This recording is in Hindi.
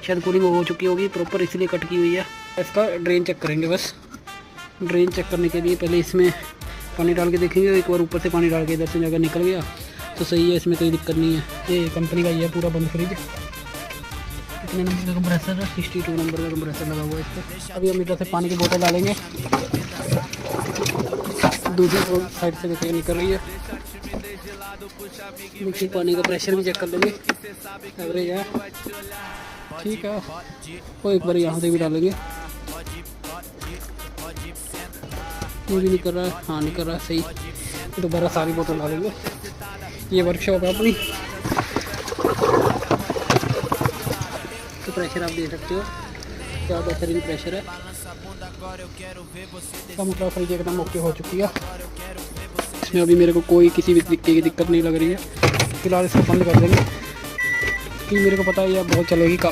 शायद कूलिंग हो चुकी होगी प्रॉपर, इसलिए कट की हुई है। इसका ड्रेन चेक करेंगे। बस ड्रेन चेक करने के लिए पहले इसमें पानी डाल के देखेंगे। एक बार ऊपर से पानी डाल के इधर से जगह निकल गया तो सही है, इसमें कोई दिक्कत नहीं है। ये कंपनी का ही है पूरा बंद फ्रिज। कितने नंबर का कंप्रेसर है? 62 नंबर का कंप्रेसर लगा हुआ है इस पर। अभी हम इधर से पानी की बोतल डालेंगे, दूसरी साइड से देखिए निकल रही है। देखिए पानी का प्रेशर भी चेक कर लेंगे, एवरेज है, ठीक है। और एक बार यहाँ से भी डालेंगे, ये भी निकल रहा है, हाँ निकल रहा है सही। दोबारा सारी बोतल डालेंगे। ये वर्कशॉप है अपनी, तो प्रेशर आप देख सकते हो क्या बेहतरीन प्रेशर है। इसका मतलब फ्रिज एकदम ओके हो चुकी है। इसमें अभी मेरे को कोई किसी भी तरीके की दिक्कत नहीं लग रही है। फिलहाल इसको बंद कर देंगे कि मेरे को पता है यह बहुत चलेगी।